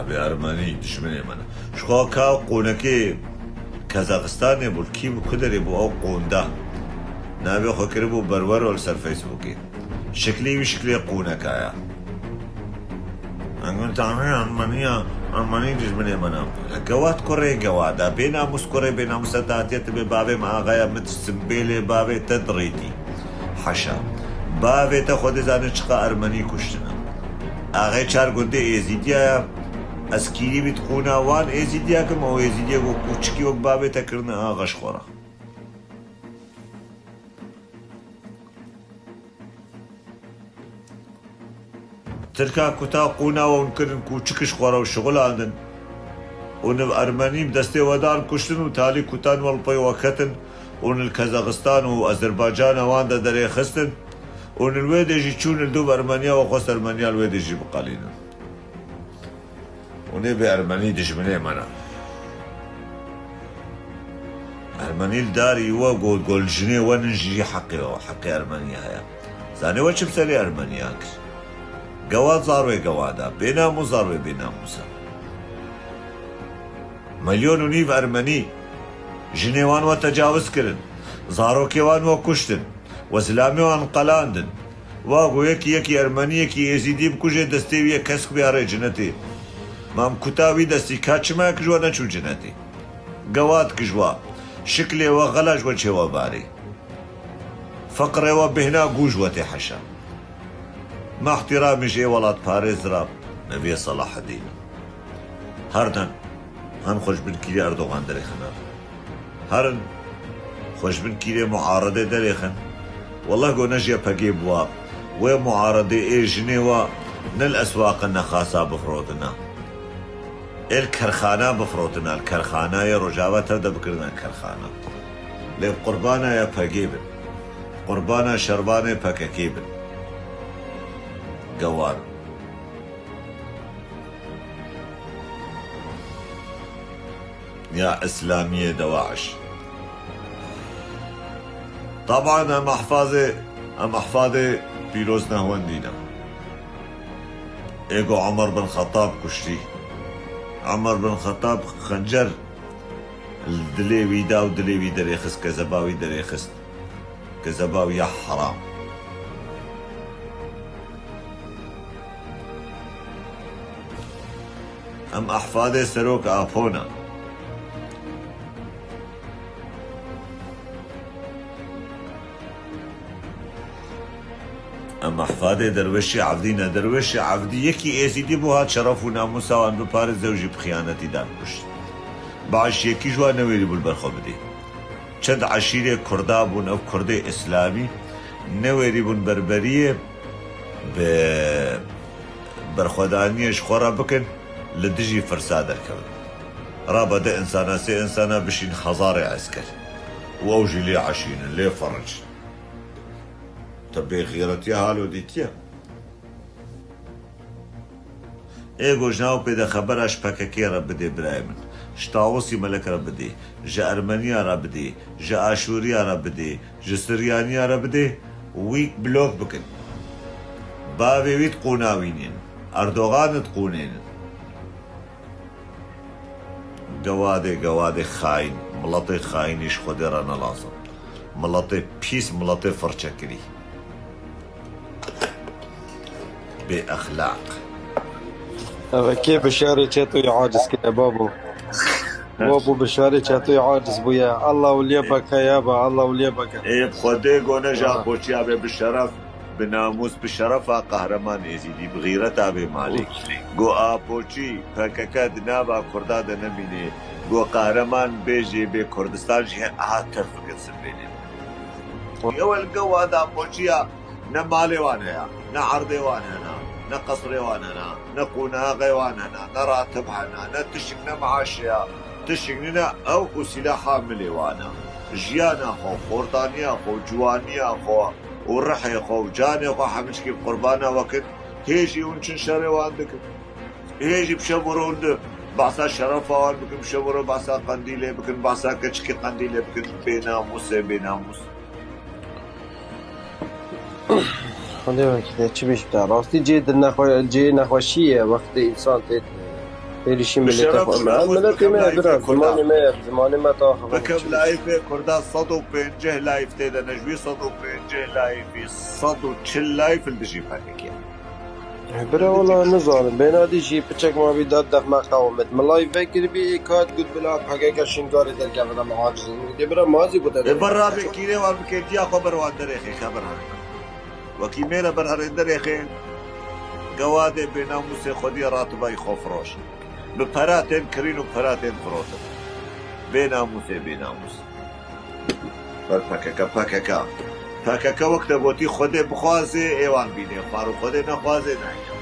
أبي أرمني دشمني منا شخوا كاو قونكي كازاخستان بول كيبو كدر يبو أو قوندا نابي خو كربو برور ولا سر فيسبوكي شكلي وشكلي قونك يا أنقول تعمل أرمني دشمني منا جواد كوري جوادا بينا مسكوري بينا مسداتيت ببابي مع غاية متسبيلي بابي تدريتي حشا بابي تاخد زاني چقا أرمني كشتنا أغي چار قنده إيزيديا اسکیری بیت خوناوان ایزیدیا کم او ایزیدیا کو کوچکی وک بابه تا کرنا آغاش خورا ترکا کتا قوناوان کرن کوچکش خورا و شغل آندن اون ارمنیم دسته ودان کشتن و تالی کتان والپای وقتن اون الکازاخستان و ازربایجان وان دا دره خستن اون الویدجی چون الدوب ارمنیا و خواست ارمنیا الویدجی بقالینن وني بأرمني دشمني منا أرمني الداري وقول جنيه ونجي حقي أرمنيا هيا زاني وش بسالي أرمنياك قواد زاروي قوادا بينامو زاروي بيناموسا مليون ونيف أرمني جنيوان وتجاوز كرن زارو كيوان وكشتن وسلامي وان قلاندن واقو يكي أرمني يكي يزيدي بكوجه دستيوية كسك بياري جنتي مام كتاوي دستي كاتشما كجوا نشو جنتي قوات كجوا شكلي وغلاج وجهي باري فقري وبهنا قوجوتي حشا مع احترامي جي ولاد باريس راب نبي صلاح الدين هردن هن خوش بن كيري أردوغان دريخنا هرن خوش بن كيري معارضة دريخن والله قو نجي بقيبوا ومعارضة إيه جنيوا نل أسواق النخاسة بفروضنا الكرخانة بفروتنا الكرخانة يا رجاوة تبدأ بكرنا الكرخانة لي قربانا يا بقيبن قربانا شربانة بككيبن قوار يا إسلامية دواعش طبعا أم أحفاظي بيروزنا هوندينا إيقو عمر بن خطاب كشتي عمر بن الخطاب خنجر الدليوي دا ودليوي دريخس كزباوي دريخس كزباوي يا حرام ام احفادي سروك افونا ام احفادي درويشي عبدينا درويشي عبدي يكي ايزيدي بو هاد شرف وناموسا وان ببارز زوجي بخيانتي دان كشت باش يكي جوا نويري بالبرخو بدي چند عشيري كردا بون او كردي اسلامي نويري بون بربريه برخودانيش خورا بكن لدجي فرساد الكون رابا ده انسانا سي انسانا بشين خزاري عسكر واوجي لي عشين لي فرج تبي غيرتي هالو ديتيا ايغو جناو بدا خبرش بككي ربدي برايمن شتاوسي ملك ربدي جا ارمنيا ربدي جا اشوريا ربدي جا سريانيا ربدي ويك بلوك بكن بابي ويت قوناوينين اردوغان تقونين قوادي خاين ملطي خاينيش خودي رانا لازم ملطي بيس ملطي فرشكري بأخلاق كيف بشاري شاتو يعاجز كده بابو بابو بشاري شاتو يعاجز بويا الله وليبك يابا الله وليبك ايه بخدي قونا جابوشي ابي بالشرف بناموس بشرفها قهرمان يزيدي بغيرة ابي مالك قو ابوشي فككاد نابا كرداد نميني قو قهرمان بيجي بكردستان جي اهاتر فقد سبيني يوال قو هذا ابوشيا نمالي وانا نعرضي وانا نقصري وانا نقوناغي وانا نراتبحنا نتشكنا معاشيا تشكنا او سلاح حاملي وانا جيانا خو خورطانيا خو جوانيا خو ورحي خو جاني خو حمشكي بقربانا وقت هيجي ونشن شري واندك هيجي بشبرون بعصا شرفا وان بكن بشبرو بعصا قنديلي بكن بعصا كشكي قنديلي بكن بيناموس خلينا كده چی بیشتر راستی جی نخوشیه وقتی انسان تیت هێریشی بشرف ملەتی مێ برا زمانی مێ زمانی مە تا بکەم لایفێ کوردا 150 لایف تێدا نەژوی 150 لایفی 140 لایف دژی پاکێکیە برا وڵا نزانم بێنادیژی پچێک ماوی داد دەخمە قاومت مڵای فێکردبی کات گوت بلا پاکێکە شینگاری دەرکەوەدە مەعاجزم دێ برا مازی بوده بەڕابێ کیرێوان بکەیت یاخۆ بەروان دەرێخێکە بەرهەرێ وەکی مێرە بەرهەرێن دەرێخێن گەوادێ بێناموسێ خۆدی ڕاتبای خۆفرۆش بە پەراتێن کرین و پەراتێن فرۆتن بێناموسێ بێناموس بەر پاکەکە پاکەکە وەکتە بۆتی خۆدێ بخوازێ ئێوان بینێ خوار و خۆدێ نەخوازێ نایە